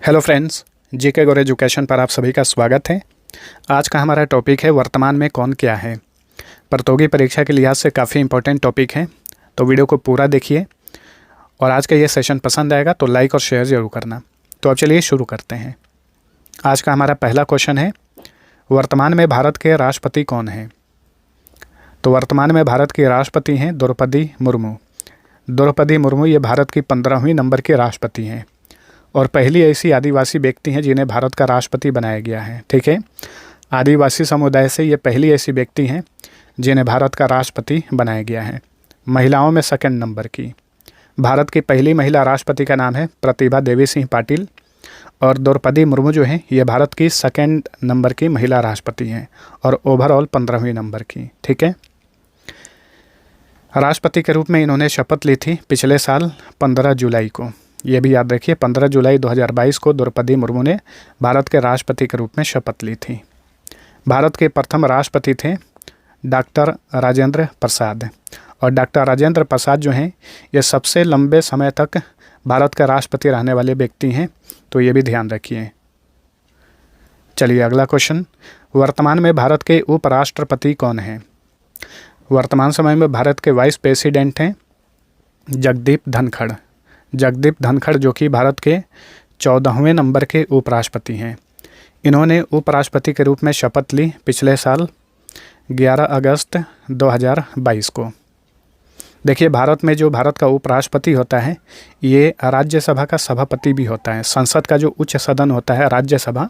Hello friends, GK गौर education पर आप सभी का स्वागत है। आज का हमारा टॉपिक है वर्तमान में कौन क्या है। प्रतियोगी परीक्षा के लिहाज से काफ़ी इंपॉर्टेंट टॉपिक है, तो वीडियो को पूरा देखिए और आज का ये सेशन पसंद आएगा तो लाइक और शेयर ज़रूर करना। तो अब चलिए शुरू करते हैं। आज का हमारा पहला क्वेश्चन है, वर्तमान में भारत के राष्ट्रपति कौन हैं। तो वर्तमान में भारत के राष्ट्रपति हैं द्रौपदी मुर्मू। द्रौपदी मुर्मू ये भारत की 15वीं नंबर के राष्ट्रपति हैं और पहली ऐसी आदिवासी व्यक्ति हैं जिन्हें भारत का राष्ट्रपति बनाया गया है। ठीक है, आदिवासी समुदाय से ये पहली ऐसी व्यक्ति हैं जिन्हें भारत का राष्ट्रपति बनाया गया है। महिलाओं में सेकंड नंबर की। भारत की पहली महिला राष्ट्रपति का नाम है प्रतिभा देवी सिंह पाटिल और द्रौपदी मुर्मू जो हैं ये भारत की सेकंड नंबर की महिला राष्ट्रपति हैं और ओवरऑल 15वीं नंबर की। ठीक है, राष्ट्रपति के रूप में इन्होंने शपथ ली थी पिछले साल 15 जुलाई को। ये भी याद रखिए, 15 जुलाई 2022 को द्रौपदी मुर्मू ने भारत के राष्ट्रपति के रूप में शपथ ली थी। भारत के प्रथम राष्ट्रपति थे डॉक्टर राजेंद्र प्रसाद और डॉक्टर राजेंद्र प्रसाद जो हैं ये सबसे लंबे समय तक भारत का राष्ट्रपति रहने वाले व्यक्ति हैं, तो ये भी ध्यान रखिए। चलिए अगला क्वेश्चन, वर्तमान में भारत के उपराष्ट्रपति कौन हैं। वर्तमान समय में भारत के वाइस प्रेसिडेंट हैं जगदीप धनखड़। जगदीप धनखड़ जो कि भारत के 14वें नंबर के उपराष्ट्रपति हैं। इन्होंने उपराष्ट्रपति के रूप में शपथ ली पिछले साल 11 अगस्त 2022 को। देखिए, भारत में जो भारत का उपराष्ट्रपति होता है ये राज्यसभा का सभापति भी होता है। संसद का जो उच्च सदन होता है राज्यसभा,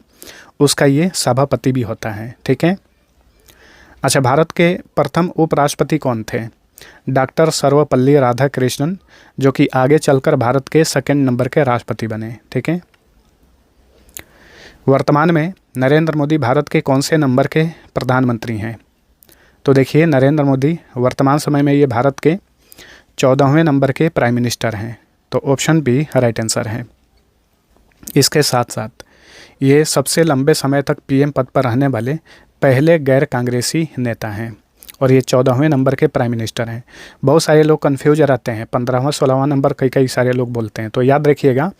उसका ये सभापति भी होता है। ठीक है, अच्छा, भारत के प्रथम उपराष्ट्रपति कौन थे। डॉक्टर सर्वपल्ली राधाकृष्णन जो कि आगे चलकर भारत के सेकंड नंबर के राष्ट्रपति बने। ठीक है, वर्तमान में नरेंद्र मोदी भारत के कौन से नंबर के प्रधानमंत्री हैं। तो देखिए, नरेंद्र मोदी वर्तमान समय में ये भारत के 14वें नंबर के प्राइम मिनिस्टर हैं, तो ऑप्शन बी राइट आंसर है। इसके साथ साथ ये सबसे लंबे समय तक पीएम पद पर रहने वाले पहले गैर कांग्रेसी नेता हैं और ये 14वें नंबर के प्राइम मिनिस्टर हैं। बहुत सारे लोग कन्फ्यूज रहते हैं, 15वां 16वां नंबर कई सारे लोग बोलते हैं, तो याद रखिएगा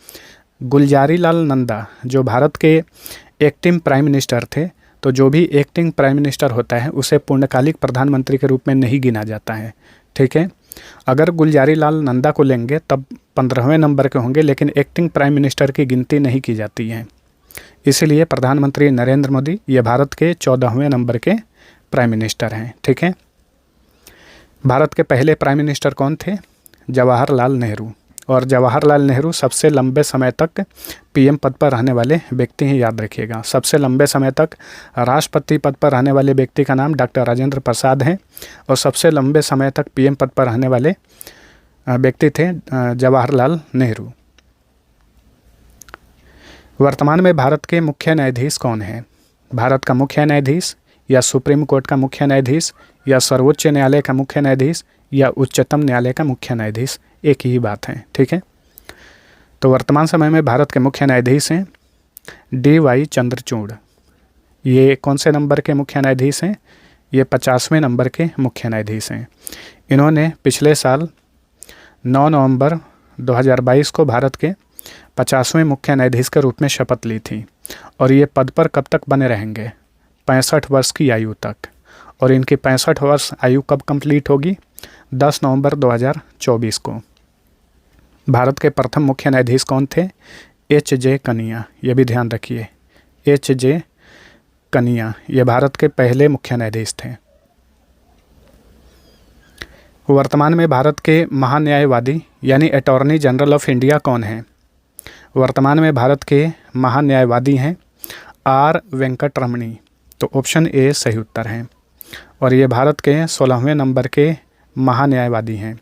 गुलजारी लाल नंदा जो भारत के एक्टिंग प्राइम मिनिस्टर थे, तो जो भी एक्टिंग प्राइम मिनिस्टर होता है उसे पूर्णकालिक प्रधानमंत्री के रूप में नहीं गिना जाता है। ठीक है, अगर गुलजारी लाल नंदा को लेंगे तब 15वें नंबर के होंगे, लेकिन एक्टिंग प्राइम मिनिस्टर की गिनती नहीं की जाती है। इसीलिए प्रधानमंत्री नरेंद्र मोदी ये भारत के 14वें नंबर के प्राइम मिनिस्टर हैं। ठीक है, भारत के पहले प्राइम मिनिस्टर कौन थे। जवाहरलाल नेहरू, और जवाहरलाल नेहरू सबसे लंबे समय तक पीएम पद पर रहने वाले व्यक्ति हैं, याद रखिएगा। सबसे लंबे समय तक राष्ट्रपति पद पर रहने वाले व्यक्ति का नाम डॉक्टर राजेंद्र प्रसाद हैं और सबसे लंबे समय तक पीएम पद पर रहने वाले व्यक्ति थे जवाहरलाल नेहरू। वर्तमान में भारत के मुख्य न्यायाधीश कौन है। भारत का मुख्य न्यायाधीश या सुप्रीम कोर्ट का मुख्य न्यायाधीश या सर्वोच्च न्यायालय का मुख्य न्यायाधीश या उच्चतम न्यायालय का मुख्य न्यायाधीश, एक ही बात है। ठीक है, तो वर्तमान समय में भारत के मुख्य न्यायाधीश हैं DY चंद्रचूड़। ये कौन से नंबर के मुख्य न्यायाधीश हैं। ये 50वें नंबर के मुख्य न्यायाधीश हैं। इन्होंने पिछले साल 9 नवंबर 2022 को भारत के 50वें मुख्य न्यायाधीश के रूप में शपथ ली थी और ये पद पर कब तक बने रहेंगे, 65 वर्ष की आयु तक। और इनकी 65 वर्ष आयु कब कंप्लीट होगी, 10 नवंबर 2024 को। भारत के प्रथम मुख्य न्यायाधीश कौन थे, HJ कनिया। ये भी ध्यान रखिए, HJ कनिया ये भारत के पहले मुख्य न्यायाधीश थे। वर्तमान में भारत के महान्यायवादी यानी अटॉर्नी जनरल ऑफ इंडिया कौन है। वर्तमान में भारत के महान्यायवादी हैं R वेंकटरमणी, तो ऑप्शन ए सही उत्तर है और ये भारत के 16वें नंबर के महान्यायवादी हैं।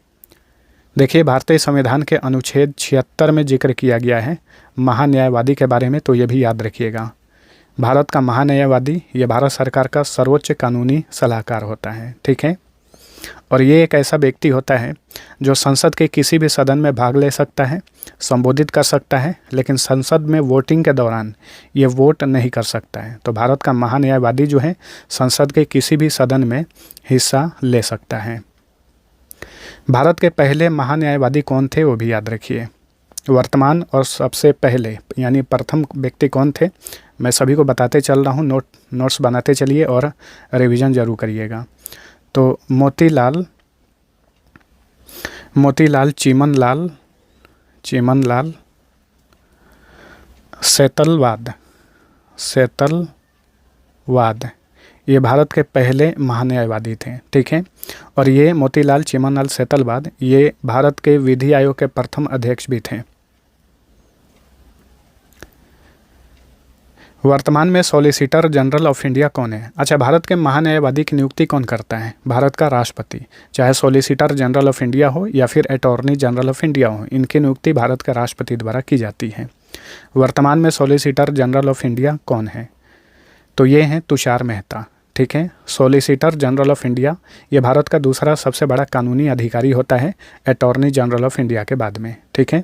देखिए, भारतीय संविधान के अनुच्छेद 76 में जिक्र किया गया है महान्यायवादी के बारे में, तो ये भी याद रखिएगा। भारत का महान्यायवादी ये भारत सरकार का सर्वोच्च कानूनी सलाहकार होता है। ठीक है, और ये एक ऐसा व्यक्ति होता है जो संसद के किसी भी सदन में भाग ले सकता है, संबोधित कर सकता है, लेकिन संसद में वोटिंग के दौरान ये वोट नहीं कर सकता है। तो भारत का महान्यायवादी जो है संसद के किसी भी सदन में हिस्सा ले सकता है। भारत के पहले महान्यायवादी कौन थे वो भी याद रखिए। वर्तमान और सबसे पहले यानी प्रथम व्यक्ति कौन थे, मैं सभी को बताते चल रहा हूँ, नोट्स बनाते चलिए और रिवीजन जरूर करिएगा। तो मोतीलाल चीमनलाल सेतलवाद ये भारत के पहले महान्यायवादी थे, ठीक है। और ये मोतीलाल चीमनलाल सेतलवाद ये भारत के विधि आयोग के प्रथम अध्यक्ष भी थे। वर्तमान में सॉलिसिटर जनरल ऑफ इंडिया कौन है? अच्छा, भारत के महान्यायवादी की नियुक्ति कौन करता है? भारत का राष्ट्रपति। चाहे सॉलिसिटर जनरल ऑफ इंडिया हो या फिर अटॉर्नी जनरल ऑफ इंडिया हो, इनकी नियुक्ति भारत के राष्ट्रपति द्वारा की जाती है। वर्तमान में सॉलिसिटर जनरल ऑफ इंडिया कौन है? तो ये हैं तुषार मेहता, ठीक है। सॉलिसिटर जनरल ऑफ इंडिया ये भारत का दूसरा सबसे बड़ा कानूनी अधिकारी होता है अटॉर्नी जनरल ऑफ इंडिया के बाद में, ठीक है।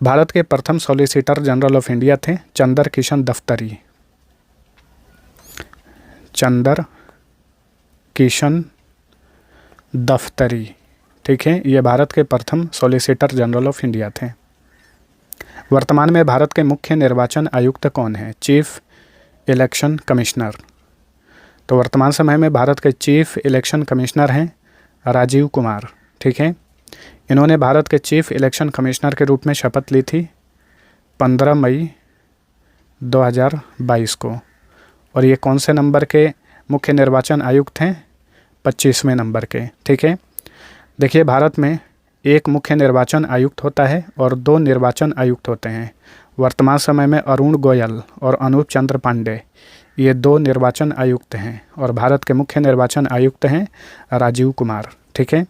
भारत के प्रथम सॉलिसिटर जनरल ऑफ इंडिया थे चंद्र किशन दफ्तरी, ठीक है। ये भारत के प्रथम सॉलिसिटर जनरल ऑफ इंडिया थे। वर्तमान में भारत के मुख्य निर्वाचन आयुक्त कौन है? Chief election commissioner. तो वर्तमान समय में भारत के चीफ इलेक्शन कमिश्नर हैं राजीव कुमार, ठीक है। इन्होंने भारत के चीफ इलेक्शन कमिश्नर के रूप में शपथ ली थी 15 मई 2022 को। और ये कौन से नंबर के मुख्य निर्वाचन आयुक्त हैं? 25वें नंबर के, ठीक है। देखिए, भारत में एक मुख्य निर्वाचन आयुक्त होता है और 2 निर्वाचन आयुक्त होते हैं। वर्तमान समय में अरुण गोयल और अनूप चंद्र पांडे ये 2 निर्वाचन आयुक्त हैं और भारत के मुख्य निर्वाचन आयुक्त हैं राजीव कुमार, ठीक है।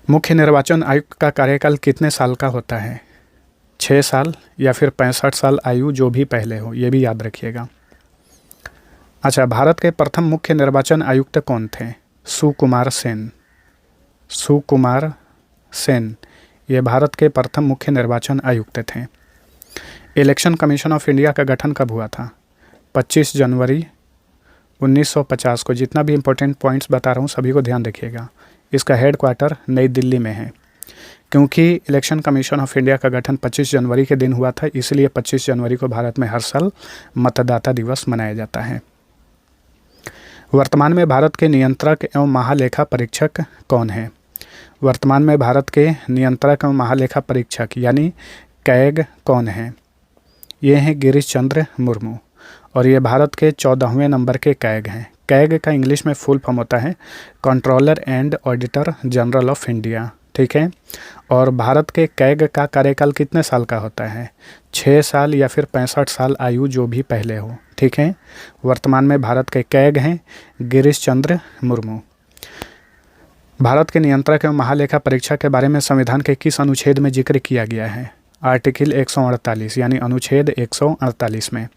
मुख्य निर्वाचन आयुक्त का कार्यकाल कितने साल का होता है? 6 साल या फिर 65 साल आयु, जो भी पहले हो, ये भी याद रखिएगा। अच्छा, भारत के प्रथम मुख्य निर्वाचन आयुक्त कौन थे? सुकुमार सेन ये भारत के प्रथम मुख्य निर्वाचन आयुक्त थे। इलेक्शन कमीशन ऑफ इंडिया का गठन कब हुआ था? 25 जनवरी 1950 को। जितना भी इम्पोर्टेंट पॉइंट्स बता रहा हूँ सभी को ध्यान रखिएगा। इसका हेडक्वार्टर नई दिल्ली में है। क्योंकि इलेक्शन कमीशन ऑफ इंडिया का गठन 25 जनवरी के दिन हुआ था, इसलिए 25 जनवरी को भारत में हर साल मतदाता दिवस मनाया जाता है। वर्तमान में भारत के नियंत्रक एवं महालेखा परीक्षक कौन है? वर्तमान में भारत के नियंत्रक एवं महालेखा परीक्षक यानी कैग कौन है? ये हैं गिरीश चंद्र मुर्मू और ये भारत के 14वें नंबर के कैग हैं। कैग का इंग्लिश में फुल फॉर्म होता है controller and auditor general of India, ठीक है। और भारत के कैग का कार्यकाल कितने साल का होता है? 6 साल या फिर 65 साल आयु, जो भी पहले हो, ठीक है। वर्तमान में भारत के कैग हैं गिरीश चंद्र मुर्मू। भारत के नियंत्रक एवं महालेखा परीक्षा के बारे में संविधान के किस अनुच्छेद में जिक्र किया गया है? आर्टिकल 148 यानी अनुच्छेद 148 में।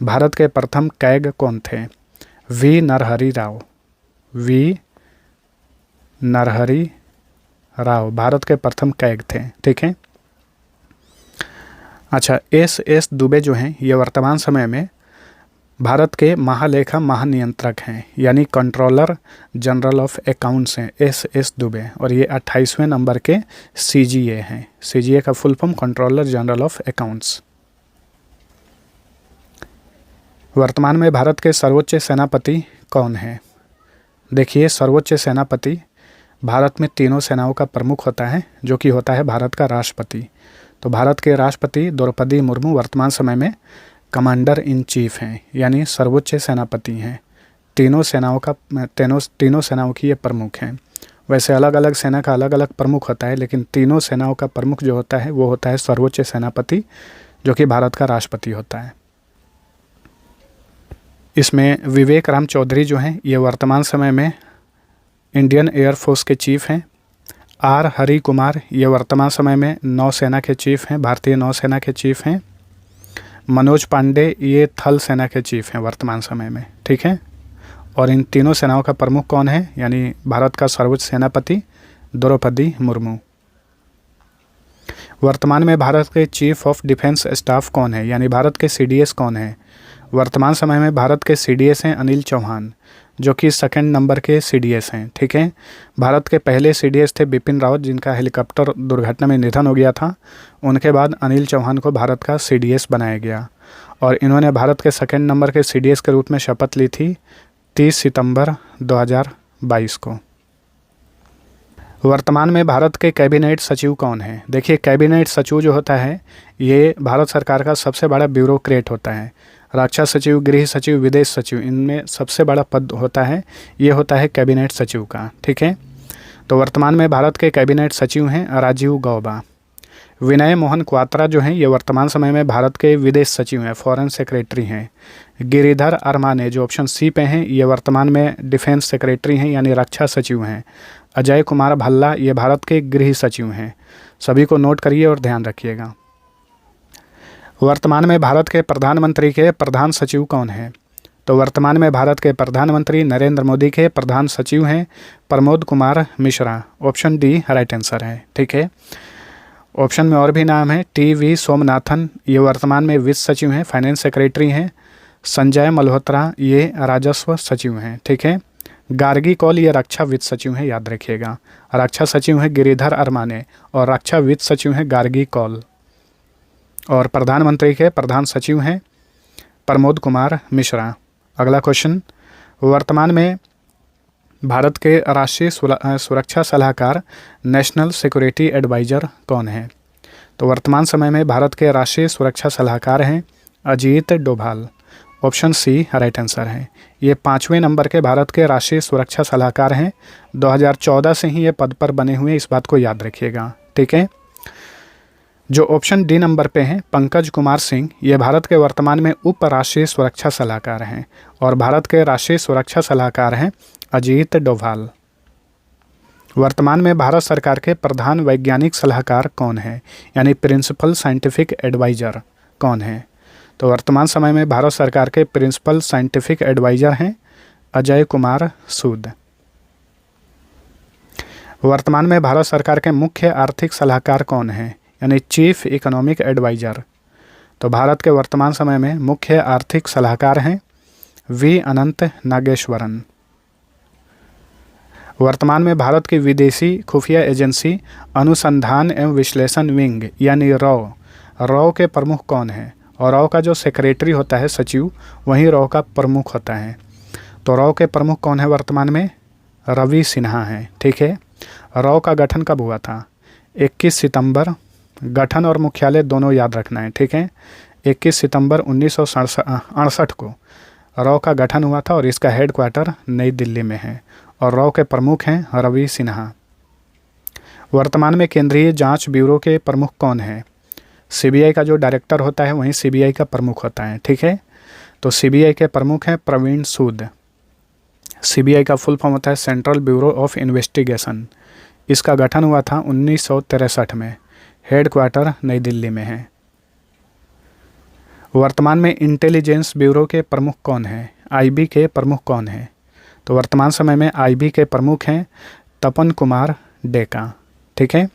भारत के प्रथम कैग कौन थे? वी नरहरि राव भारत के प्रथम कैग थे, ठीक है। अच्छा, एस दुबे जो हैं ये वर्तमान समय में भारत के महालेखा महानियंत्रक हैं यानी कंट्रोलर जनरल ऑफ अकाउंट्स हैं एस दुबे। और ये 28वें नंबर के CGA हैं। CGA का full form controller general of accounts. वर्तमान में भारत के सर्वोच्च सेनापति कौन है? देखिए, सर्वोच्च सेनापति भारत में तीनों सेनाओं का प्रमुख होता है, जो कि होता है भारत का राष्ट्रपति। तो भारत के राष्ट्रपति द्रौपदी मुर्मू वर्तमान समय में कमांडर इन चीफ हैं यानी सर्वोच्च सेनापति हैं। तीनों सेनाओं की ये प्रमुख हैं। वैसे अलग अलग सेना का अलग अलग प्रमुख होता है, लेकिन तीनों सेनाओं का प्रमुख जो होता है वो होता है सर्वोच्च सेनापति, जो कि भारत का राष्ट्रपति होता है। इसमें विवेक राम चौधरी जो हैं ये वर्तमान समय में इंडियन एयरफोर्स के चीफ हैं। आर हरि कुमार ये वर्तमान समय में नौसेना के चीफ हैं, भारतीय नौसेना के चीफ हैं। मनोज पांडे ये थल सेना के चीफ हैं वर्तमान समय में, ठीक है। और इन तीनों सेनाओं का प्रमुख कौन है? यानी भारत का सर्वोच्च सेनापति द्रौपदी मुर्मू। वर्तमान में भारत के चीफ ऑफ डिफेंस स्टाफ कौन है? यानी भारत के CDS कौन है? वर्तमान समय में भारत के CDS हैं अनिल चौहान, जो कि सेकंड नंबर के CDS हैं। ठीक है, भारत के पहले CDS थे बिपिन रावत, जिनका हेलीकॉप्टर दुर्घटना में निधन हो गया था। उनके बाद अनिल चौहान को भारत का CDS बनाया गया और इन्होंने भारत के सेकंड नंबर के CDS के रूप में शपथ ली थी 30 सितंबर 2022 को। वर्तमान में भारत के कैबिनेट सचिव कौन है? देखिए, कैबिनेट सचिव जो होता है ये भारत सरकार का सबसे बड़ा ब्यूरोक्रेट होता है। रक्षा सचिव, गृह सचिव, विदेश सचिव, इनमें सबसे बड़ा पद होता है, ये होता है कैबिनेट सचिव का। ठीक है, तो वर्तमान में भारत के कैबिनेट सचिव हैं राजीव गौबा। विनय मोहन क्वात्रा जो हैं ये वर्तमान समय में भारत के विदेश सचिव हैं, फॉरेन सेक्रेटरी हैं। गिरिधर अरमाने जो ऑप्शन सी पे हैं ये वर्तमान में डिफेंस सेक्रेटरी हैं, यानी रक्षा सचिव हैं। अजय कुमार भल्ला ये भारत के गृह सचिव हैं। सभी को नोट करिए और ध्यान रखिएगा। वर्तमान में भारत के प्रधानमंत्री के प्रधान सचिव कौन हैं? तो वर्तमान में भारत के प्रधानमंत्री नरेंद्र मोदी के प्रधान सचिव हैं Pramod Kumar Mishra. Option D right answer है। ठीक है, ऑप्शन में और भी नाम है। TV सोमनाथन ये वर्तमान में वित्त सचिव हैं, फाइनेंस सेक्रेटरी हैं। संजय मल्होत्रा ये राजस्व सचिव हैं। ठीक है, गार्गी कौल ये रक्षा वित्त सचिव हैं, याद रखिएगा। रक्षा सचिव हैं गिरिधर अरमाने और रक्षा वित्त सचिव हैं गार्गी कौल। और प्रधानमंत्री के प्रधान सचिव हैं प्रमोद कुमार मिश्रा। अगला क्वेश्चन, वर्तमान में भारत के राष्ट्रीय सुरक्षा सलाहकार नेशनल सिक्योरिटी एडवाइज़र कौन है? तो वर्तमान समय में भारत के राष्ट्रीय सुरक्षा सलाहकार हैं Ajit Doval. Option C right answer है। ये 5वें नंबर के भारत के राष्ट्रीय सुरक्षा सलाहकार हैं। 2014 से ही ये पद पर बने हुए, इस बात को याद रखिएगा। ठीक है, जो ऑप्शन डी नंबर पे हैं पंकज कुमार सिंह, ये भारत के वर्तमान में उप राष्ट्रीय सुरक्षा सलाहकार हैं और भारत के राष्ट्रीय सुरक्षा सलाहकार हैं अजीत डोभाल। वर्तमान में भारत सरकार के प्रधान वैज्ञानिक सलाहकार कौन है, यानी प्रिंसिपल साइंटिफिक एडवाइज़र कौन है? तो वर्तमान समय में भारत सरकार के प्रिंसिपल साइंटिफिक एडवाइज़र हैं अजय कुमार सूद। वर्तमान में भारत सरकार के मुख्य आर्थिक सलाहकार कौन है, यानी चीफ इकोनॉमिक एडवाइज़र? तो भारत के वर्तमान समय में मुख्य आर्थिक सलाहकार हैं V अनंत नागेश्वरन। वर्तमान में भारत की विदेशी खुफिया एजेंसी अनुसंधान एवं विश्लेषण विंग यानी रॉ के प्रमुख कौन है? और रॉ का जो सेक्रेटरी होता है सचिव, वहीं रॉ का प्रमुख होता है। तो रॉ के प्रमुख कौन है वर्तमान में? रवि सिन्हा हैं। ठीक है, रॉ का गठन कब हुआ था? 21 सितंबर, गठन और मुख्यालय दोनों याद रखना है। ठीक है, 21 सितंबर 1968 को रॉ का गठन हुआ था और इसका हेडक्वार्टर नई दिल्ली में है और रॉ के प्रमुख हैं रवि सिन्हा। वर्तमान में केंद्रीय जांच ब्यूरो के प्रमुख कौन हैं? CBI का जो डायरेक्टर होता है वहीं CBI का प्रमुख होता है। ठीक है, तो CBI के प्रमुख हैं प्रवीण सूद। CBI का फुल फॉर्म होता है सेंट्रल ब्यूरो ऑफ इन्वेस्टिगेशन। इसका गठन हुआ था 1963 में, हेडक्वार्टर नई दिल्ली में है। वर्तमान में इंटेलिजेंस ब्यूरो के प्रमुख कौन हैं? IB के प्रमुख कौन हैं? तो वर्तमान समय में IB के प्रमुख हैं तपन कुमार डेका। ठीक है,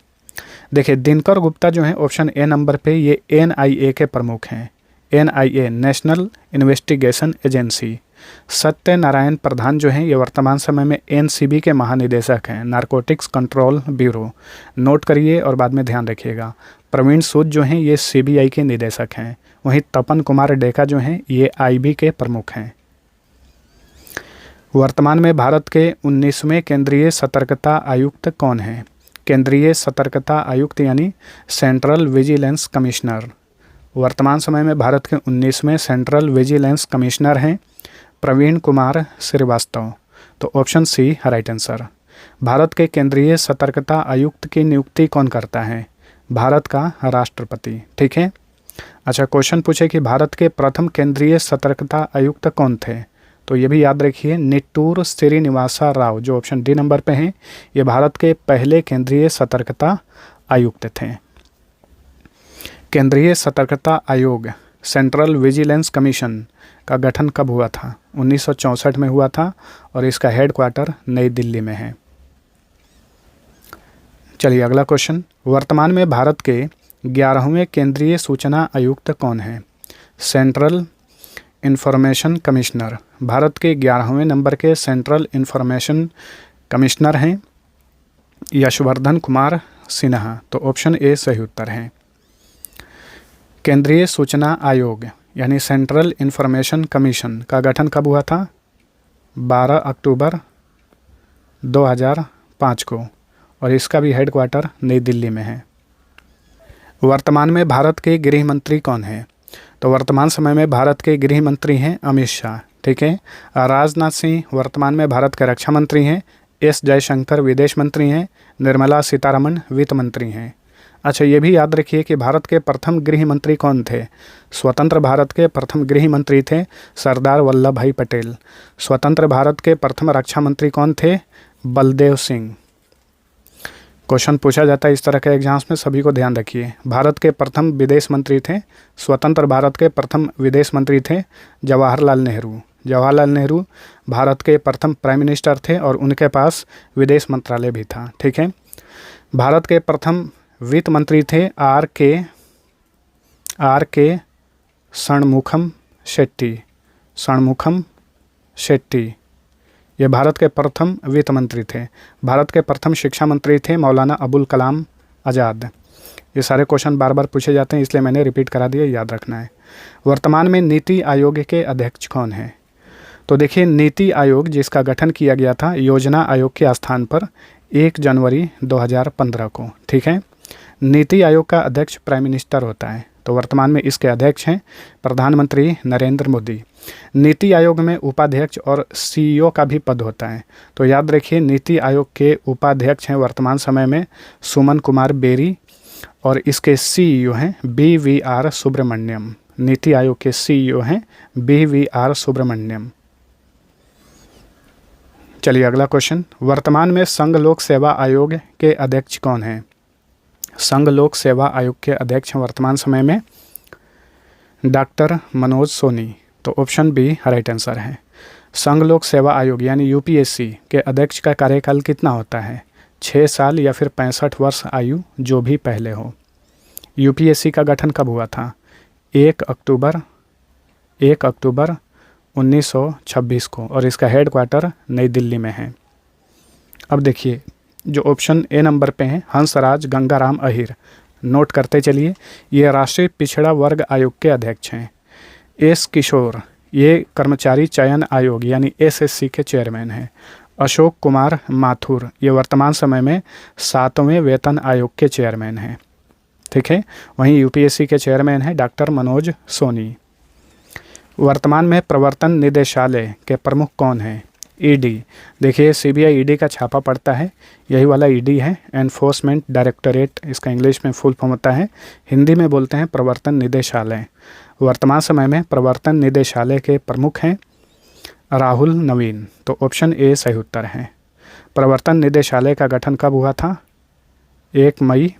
देखिए दिनकर गुप्ता जो हैं ऑप्शन ए नंबर पे, ये NIA के प्रमुख हैं। NIA national investigation agency. Satyanarayan Pradhan जो हैं ये वर्तमान समय में NCB के महानिदेशक हैं, नारकोटिक्स कंट्रोल ब्यूरो। नोट करिए और बाद में ध्यान रखिएगा। प्रवीण सूद जो हैं ये CBI के निदेशक हैं। वहीं तपन कुमार डेका जो हैं ये IB के प्रमुख हैं। वर्तमान में भारत के 19वें केंद्रीय सतर्कता आयुक्त कौन हैं? केंद्रीय सतर्कता आयुक्त यानी सेंट्रल विजिलेंस कमिश्नर। वर्तमान समय में भारत के 19वें सेंट्रल विजिलेंस कमिश्नर हैं प्रवीण कुमार श्रीवास्तव। तो option C right answer. Bharat के केंद्रीय सतर्कता आयुक्त की नियुक्ति कौन करता है? भारत का राष्ट्रपति। ठीक है, अच्छा क्वेश्चन पूछे कि भारत के प्रथम केंद्रीय सतर्कता आयुक्त कौन थे? तो ये भी याद रखिए निट्टूर श्रीनिवासा राव, जो ऑप्शन डी नंबर पे हैं, ये भारत के पहले केंद्रीय सतर्कता आयुक्त थे। केंद्रीय सतर्कता आयोग सेंट्रल विजिलेंस कमीशन का गठन कब हुआ था? 1964 में हुआ था और इसका हेडक्वार्टर नई दिल्ली में है। चलिए अगला क्वेश्चन, वर्तमान में भारत के 11वें केंद्रीय सूचना आयुक्त कौन है? सेंट्रल इंफॉर्मेशन कमिश्नर, भारत के 11वें नंबर के सेंट्रल इंफॉर्मेशन कमिश्नर हैं यशवर्धन कुमार सिन्हा। तो ऑप्शन ए सही उत्तर है। केंद्रीय सूचना आयोग यानी सेंट्रल इंफॉर्मेशन कमीशन का गठन कब हुआ था? 12 अक्टूबर 2005 को, और इसका भी हेडक्वार्टर नई दिल्ली में है। वर्तमान में भारत के गृह मंत्री कौन हैं? तो वर्तमान समय में भारत के गृह मंत्री हैं अमित शाह, ठीक है। राजनाथ सिंह वर्तमान में भारत के रक्षा मंत्री हैं। एस जयशंकर विदेश मंत्री हैं। निर्मला सीतारमण वित्त मंत्री हैं। अच्छा, ये भी याद रखिए कि भारत के प्रथम गृह मंत्री कौन थे? स्वतंत्र भारत के प्रथम गृह मंत्री थे सरदार वल्लभ भाई पटेल। स्वतंत्र भारत के प्रथम रक्षा मंत्री कौन थे? बलदेव सिंह। क्वेश्चन पूछा जाता है इस तरह के एग्जाम्स में, सभी को ध्यान रखिए। भारत के प्रथम विदेश मंत्री थे, स्वतंत्र भारत के प्रथम विदेश मंत्री थे जवाहरलाल नेहरू। जवाहरलाल नेहरू भारत के प्रथम प्राइम मिनिस्टर थे और उनके पास विदेश मंत्रालय भी था, ठीक है। भारत के प्रथम वित्त मंत्री थे आर के षणमुखम शेट्टी। ये भारत के प्रथम वित्त मंत्री थे। भारत के प्रथम शिक्षा मंत्री थे मौलाना अबुल कलाम आज़ाद। ये सारे क्वेश्चन बार बार पूछे जाते हैं, इसलिए मैंने रिपीट करा दिया, याद रखना है। वर्तमान में नीति आयोग के अध्यक्ष कौन हैं? तो देखिए, नीति आयोग जिसका गठन किया गया था योजना आयोग के स्थान पर 1 जनवरी 2015 को, ठीक है। नीति आयोग का अध्यक्ष प्राइम मिनिस्टर होता है। तो वर्तमान में इसके अध्यक्ष हैं प्रधानमंत्री नरेंद्र मोदी। नीति आयोग में उपाध्यक्ष और सीईओ का भी पद होता है। तो याद रखिए, नीति आयोग के उपाध्यक्ष हैं वर्तमान समय में सुमन कुमार बेरी, और इसके सीईओ हैं BVR सुब्रमण्यम। नीति आयोग के सीईओ हैं BVR सुब्रमण्यम। चलिए अगला क्वेश्चन, वर्तमान में संघ लोक सेवा आयोग के अध्यक्ष कौन हैं? संघ लोक सेवा आयोग के अध्यक्ष वर्तमान समय में डॉक्टर मनोज सोनी। तो ऑप्शन बी राइट आंसर है। संघ लोक सेवा आयोग यानी UPSC के अध्यक्ष का कार्यकाल कितना होता है? 6 साल या फिर 65 वर्ष आयु, जो भी पहले हो। UPSC का गठन कब हुआ था? 1 अक्टूबर 1926 को, और इसका हेडक्वार्टर नई दिल्ली में है। अब देखिए, जो ऑप्शन ए नंबर पे हैं हंसराज गंगाराम अहिर, नोट करते चलिए। ये राष्ट्रीय पिछड़ा वर्ग आयोग के अध्यक्ष हैं। एस किशोर, ये कर्मचारी चयन आयोग यानी SSC के चेयरमैन हैं। अशोक कुमार माथुर, ये वर्तमान समय में 7वें वेतन आयोग के चेयरमैन हैं, ठीक है। वहीं UPSC के चेयरमैन हैं डॉक्टर मनोज सोनी। वर्तमान में प्रवर्तन निदेशालय के प्रमुख कौन हैं? ED, देखिए CBI ED का छापा पड़ता है, यही वाला ED है, एनफोर्समेंट डायरेक्टरेट इसका इंग्लिश में फुल फॉर्म होता है, हिंदी में बोलते हैं प्रवर्तन निदेशालय। वर्तमान समय में प्रवर्तन निदेशालय के प्रमुख हैं राहुल नवीन। तो ऑप्शन ए सही उत्तर है। प्रवर्तन निदेशालय का गठन कब हुआ था? 1 मई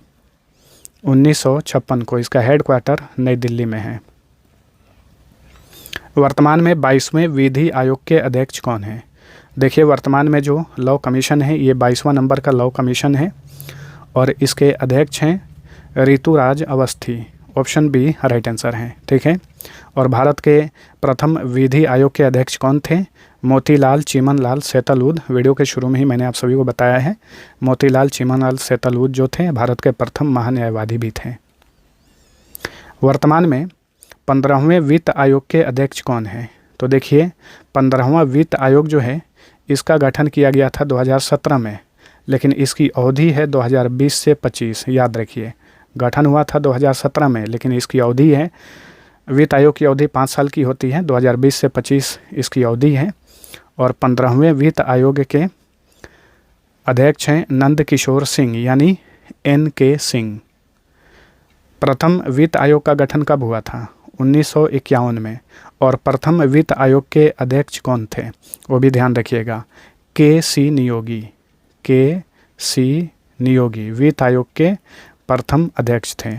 1956 को। इसका हेडक्वार्टर नई दिल्ली में है। वर्तमान में 22वें विधि आयोग के अध्यक्ष कौन हैं? देखिए, वर्तमान में जो लॉ कमीशन है ये 22वां नंबर का लॉ कमीशन है, और इसके अध्यक्ष हैं Rituraj Awasthi. Option B right answer है, ठीक है। और भारत के प्रथम विधि आयोग के अध्यक्ष कौन थे? मोतीलाल चीमनलाल सेतलूद। वीडियो के शुरू में ही मैंने आप सभी को बताया है, मोतीलाल चीमनलाल सेतलूद जो थे भारत के प्रथम महान्यायवादी भी थे। वर्तमान में 15वें वित्त आयोग के अध्यक्ष कौन हैं? तो देखिए, 15वां वित्त आयोग जो है इसका गठन किया गया था 2017 में, लेकिन इसकी अवधि है 2020 से 25। याद रखिए, गठन हुआ था 2017 में, लेकिन इसकी अवधि है, वित्त आयोग की अवधि 5 साल की होती है, 2020 से 25 इसकी अवधि है। और 15वें वित्त आयोग के अध्यक्ष हैं नंद किशोर सिंह यानी NK सिंह। प्रथम वित्त आयोग का गठन कब हुआ था? 1951 में। और प्रथम वित्त आयोग के अध्यक्ष कौन थे? वो भी ध्यान रखिएगा, KC नियोगी वित्त आयोग के प्रथम अध्यक्ष थे।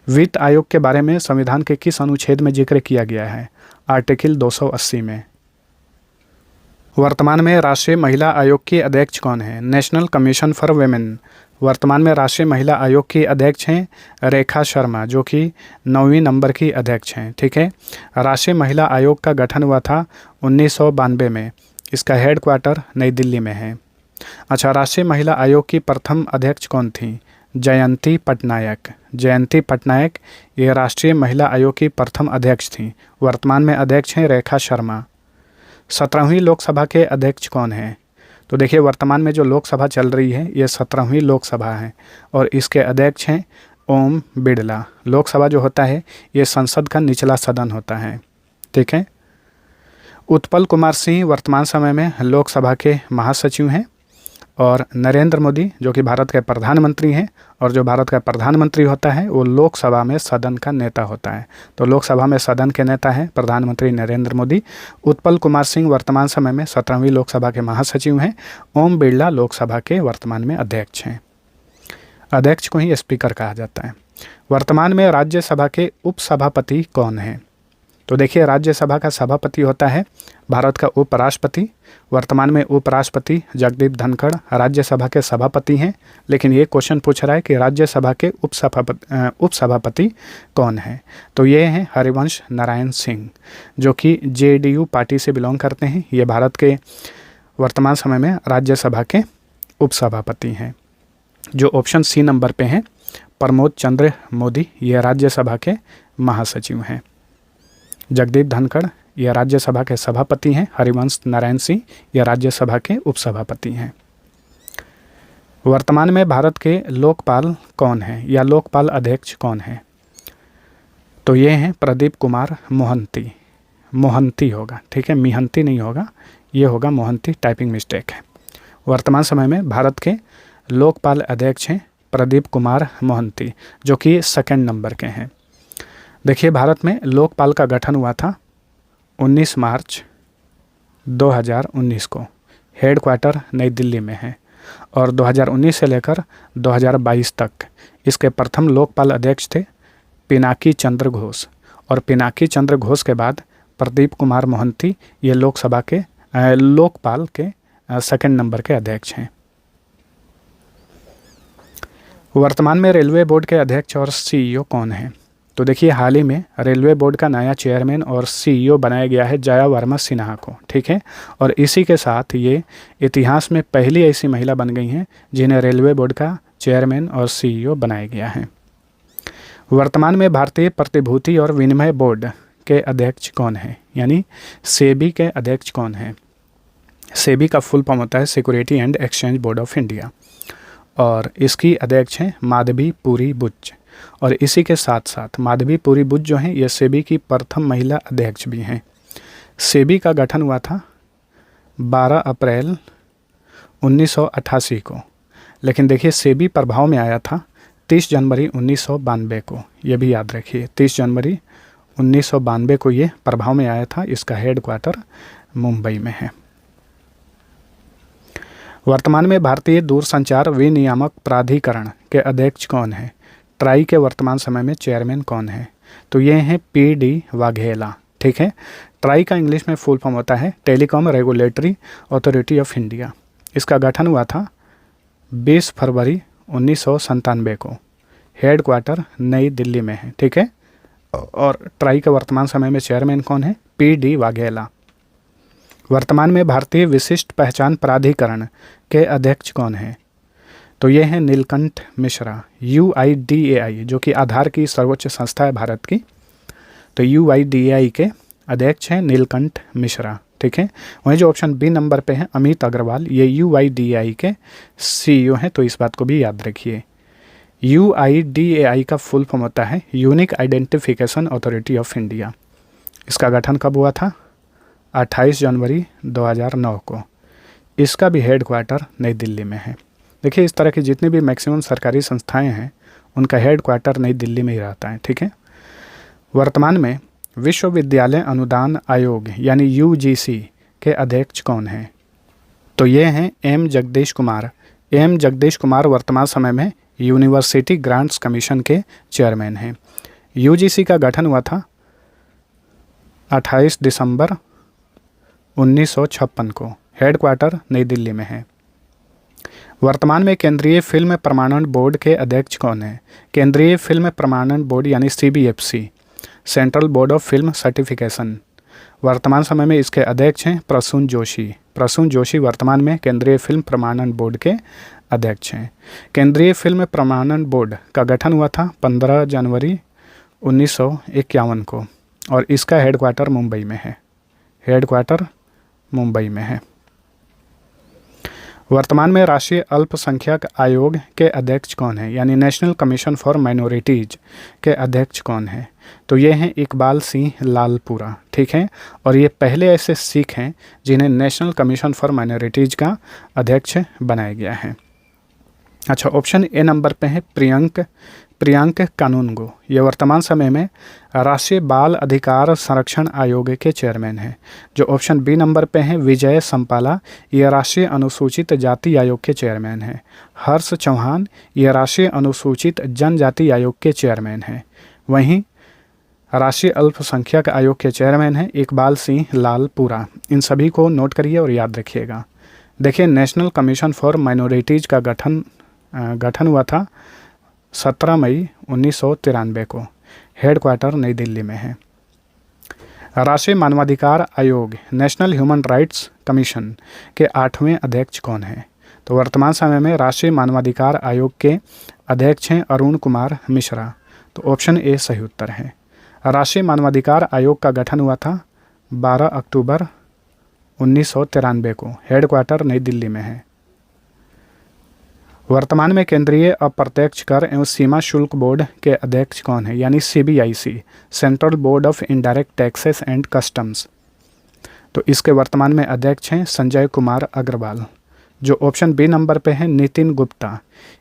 वित्त आयोग के बारे में संविधान के किस अनुच्छेद में जिक्र किया गया है? आर्टिकल 280 में। वर्तमान में राष्ट्रीय महिला आयोग के अध्यक्ष कौन है? National commission for women. वर्तमान में राष्ट्रीय महिला आयोग की अध्यक्ष हैं रेखा शर्मा, जो कि 9वीं नंबर की अध्यक्ष हैं। ठीक है, राष्ट्रीय महिला आयोग का गठन हुआ था 1992 में। इसका हेड क्वार्टर नई दिल्ली में है। अच्छा, राष्ट्रीय महिला आयोग की प्रथम अध्यक्ष कौन थी? जयंती पटनायक। जयंती पटनायक ये राष्ट्रीय महिला आयोग की प्रथम अध्यक्ष थी। वर्तमान में अध्यक्ष हैं रेखा शर्मा। 17वीं लोकसभा के अध्यक्ष कौन हैं? तो देखिए, वर्तमान में जो लोकसभा चल रही है ये 17वीं लोकसभा है और इसके अध्यक्ष हैं ओम बिरला। लोकसभा जो होता है ये संसद का निचला सदन होता है। ठीक है, उत्पल कुमार सिंह वर्तमान समय में लोकसभा के महासचिव हैं और नरेंद्र मोदी जो कि भारत के प्रधानमंत्री हैं, और जो भारत का प्रधानमंत्री होता है वो लोकसभा में सदन का नेता होता है। तो लोकसभा में सदन के नेता हैं प्रधानमंत्री नरेंद्र मोदी। उत्पल कुमार सिंह वर्तमान समय में 17वीं लोकसभा के महासचिव हैं। ओम बिरला लोकसभा के वर्तमान में अध्यक्ष हैं। अध्यक्ष को ही स्पीकर कहा जाता है। वर्तमान में राज्यसभा के उपसभापति कौन हैं? तो देखिए, राज्यसभा का सभापति होता है भारत का उपराष्ट्रपति। वर्तमान में उपराष्ट्रपति जगदीप धनखड़ राज्यसभा के सभापति हैं, लेकिन ये क्वेश्चन पूछ रहा है कि राज्यसभा के उपसभापति कौन है? तो ये हैं हरिवंश नारायण सिंह, जो कि जेडीयू पार्टी से बिलोंग करते हैं। ये भारत के वर्तमान समय में राज्यसभा के उपसभापति हैं। जो ऑप्शन सी नंबर पे हैं प्रमोद चंद्र मोदी, ये राज्यसभा के महासचिव हैं। जगदीप धनखड़ यह राज्यसभा के सभापति हैं। हरिवंश नारायण सिंह यह राज्यसभा के उपसभापति हैं। वर्तमान में भारत के लोकपाल कौन हैं या लोकपाल अध्यक्ष कौन हैं? तो ये हैं प्रदीप कुमार मोहंती। मोहंती होगा, ठीक है, मिहंती नहीं होगा, ये होगा मोहंती, टाइपिंग मिस्टेक है। वर्तमान समय में भारत के लोकपाल अध्यक्ष हैं प्रदीप कुमार मोहंती, जो कि 2nd नंबर के हैं। देखिए, भारत में लोकपाल का गठन हुआ था 19 मार्च 2019 को। हेड क्वार्टर नई दिल्ली में है और 2019 से लेकर 2022 तक इसके प्रथम लोकपाल अध्यक्ष थे पिनाकी चंद्र घोष, और पिनाकी चंद्र घोष के बाद प्रदीप कुमार मोहंती ये लोकपाल के 2nd नंबर के अध्यक्ष हैं। वर्तमान में रेलवे बोर्ड के अध्यक्ष और सीईओ कौन हैं? तो देखिए, हाल ही में रेलवे बोर्ड का नया चेयरमैन और सीईओ बनाया गया है जया वर्मा सिन्हा को। ठीक है, और इसी के साथ ये इतिहास में पहली ऐसी महिला बन गई हैं जिन्हें रेलवे बोर्ड का चेयरमैन और सीईओ बनाया गया है। वर्तमान में भारतीय प्रतिभूति और विनिमय बोर्ड के अध्यक्ष कौन हैं, यानी सेबी के अध्यक्ष कौन हैं? सेबी का फुल फॉर्म होता है security and exchange board of India, और इसकी अध्यक्ष हैं माधवी पुरी बुच। और इसी के साथ साथ माधवी पुरी बुच जो हैं ये सेबी की प्रथम महिला अध्यक्ष भी हैं। सेबी का गठन हुआ था 12 अप्रैल 1988 को, लेकिन देखिए सेबी प्रभाव में आया था 30 जनवरी 1992 को। ये भी याद रखिए, 30 जनवरी 1992 को ये प्रभाव में आया था। इसका हेड क्वार्टर मुंबई में है। वर्तमान में भारतीय दूरसंचार विनियामक प्राधिकरण के अध्यक्ष कौन है? ट्राई के वर्तमान समय में चेयरमैन कौन है? तो ये हैं PD वाघेला। ठीक है, ट्राई का इंग्लिश में फुल फॉर्म होता है telecom regulatory authority of India. इसका गठन हुआ था 20 फरवरी 1997 को। हेड क्वार्टर नई दिल्ली में है। ठीक है, और ट्राई के वर्तमान समय में चेयरमैन कौन है? PD वाघेला। वर्तमान में भारतीय विशिष्ट पहचान प्राधिकरण के अध्यक्ष कौन हैं? तो ये हैं नीलकंठ मिश्रा। UIDAI जो कि आधार की सर्वोच्च संस्था है भारत की, तो UIDAI के अध्यक्ष हैं नीलकंठ मिश्रा। ठीक है, वहीं जो ऑप्शन बी नंबर पे है अमित अग्रवाल, ये UIDAI के CEO हैं, तो इस बात को भी याद रखिए। UIDAI का फुल फॉर्म होता है unique identification authority of India. इसका गठन कब हुआ था? 28 जनवरी 2009 को। इसका भी हेड क्वार्टर नई दिल्ली में है। देखिए, इस तरह की जितनी भी मैक्सिमम सरकारी संस्थाएं हैं उनका हेड क्वार्टर नई दिल्ली में ही रहता है। ठीक है, वर्तमान में विश्वविद्यालय अनुदान आयोग यानी UGC के अध्यक्ष कौन हैं? तो ये हैं M जगदीश कुमार। M जगदीश कुमार वर्तमान समय में यूनिवर्सिटी ग्रांट्स कमीशन के चेयरमैन हैं। UGC का गठन हुआ था 28 दिसंबर 1956 को। हेड क्वार्टर नई दिल्ली में है। वर्तमान में केंद्रीय फिल्म प्रमाणन बोर्ड के अध्यक्ष कौन हैं? केंद्रीय फिल्म प्रमाणन बोर्ड यानी CBFC, central board of film certification, वर्तमान समय में इसके अध्यक्ष हैं प्रसून जोशी। प्रसून जोशी वर्तमान में केंद्रीय फिल्म प्रमाणन बोर्ड के अध्यक्ष हैं। केंद्रीय फिल्म प्रमाणन बोर्ड का गठन हुआ था 15 जनवरी 1951 को और इसका हेडक्वार्टर मुंबई में है। हेडक्वार्टर मुंबई में है। वर्तमान में राष्ट्रीय अल्पसंख्यक आयोग के अध्यक्ष कौन है? यानी नेशनल कमीशन फॉर माइनॉरिटीज़ के अध्यक्ष कौन है? तो ये हैं इकबाल सिंह लालपुरा, ठीक है। और ये पहले ऐसे सिख हैं जिन्हें नेशनल कमीशन फॉर माइनॉरिटीज़ का अध्यक्ष बनाया गया है। अच्छा, ऑप्शन ए नंबर पे है प्रियंक कानूनगो। ये वर्तमान समय में राष्ट्रीय बाल अधिकार संरक्षण आयोग के चेयरमैन हैं। जो ऑप्शन बी नंबर पे हैं विजय संपाला, ये राष्ट्रीय अनुसूचित जाति आयोग के चेयरमैन हैं। हर्ष चौहान, ये राष्ट्रीय अनुसूचित जनजाति आयोग के चेयरमैन हैं। वहीं राष्ट्रीय अल्पसंख्यक आयोग के चेयरमैन हैं इकबाल सिंह लालपुरा। इन सभी को नोट करिए और याद रखिएगा। देखिए, नेशनल कमीशन फॉर माइनॉरिटीज़ का गठन हुआ था 17 मई 1993 को। हेडक्वार्टर नई दिल्ली में है। राष्ट्रीय मानवाधिकार आयोग नेशनल ह्यूमन राइट्स कमीशन के 8वें अध्यक्ष कौन हैं? तो वर्तमान समय में राष्ट्रीय मानवाधिकार आयोग के अध्यक्ष हैं अरुण कुमार मिश्रा। तो ऑप्शन ए सही उत्तर है। राष्ट्रीय मानवाधिकार आयोग का गठन हुआ था 12 अक्टूबर 1993 को। हेडक्वार्टर नई दिल्ली में है। वर्तमान में केंद्रीय अप्रत्यक्ष कर एवं सीमा शुल्क बोर्ड के अध्यक्ष कौन है? यानी CBIC, central board of indirect taxes and customs. तो इसके वर्तमान में अध्यक्ष हैं संजय कुमार अग्रवाल। जो ऑप्शन बी नंबर पे है नितिन गुप्ता,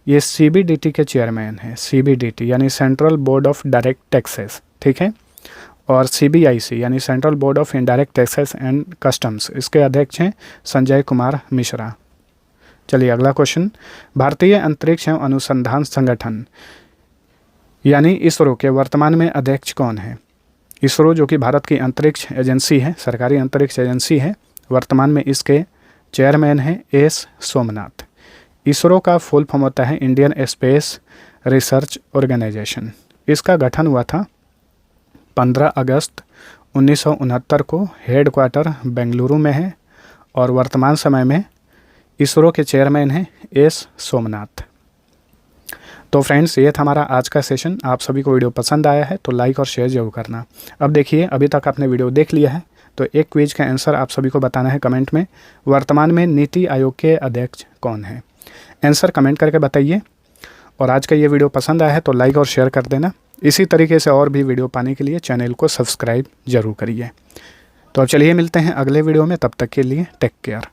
ये CBDT के चेयरमैन हैं। CBDT यानी central board of direct taxes, ठीक है। और CBIC यानी central board of indirect taxes and customs, इसके अध्यक्ष हैं संजय कुमार मिश्रा। चलिए अगला क्वेश्चन। भारतीय अंतरिक्ष एवं अनुसंधान संगठन यानी इसरो के वर्तमान में अध्यक्ष कौन है? इसरो जो कि भारत की अंतरिक्ष एजेंसी है, सरकारी अंतरिक्ष एजेंसी है, वर्तमान में इसके चेयरमैन हैं S सोमनाथ। इसरो का फुल फॉर्म होता है इंडियन स्पेस रिसर्च ऑर्गेनाइजेशन। इसका गठन हुआ था 15 अगस्त 1969 को। हेडक्वार्टर बेंगलुरु में है और वर्तमान समय में इसरो के चेयरमैन हैं S सोमनाथ। तो फ्रेंड्स, ये था हमारा आज का सेशन। आप सभी को वीडियो पसंद आया है तो लाइक और शेयर जरूर करना। अब देखिए, अभी तक आपने वीडियो देख लिया है तो एक क्विज का आंसर आप सभी को बताना है कमेंट में। वर्तमान में नीति आयोग के अध्यक्ष कौन है? आंसर कमेंट करके बताइए। और आज का ये वीडियो पसंद आया है तो लाइक और शेयर कर देना। इसी तरीके से और भी वीडियो पाने के लिए चैनल को सब्सक्राइब जरूर करिए। तो अब चलिए मिलते हैं अगले वीडियो में, तब तक के लिए टेक केयर।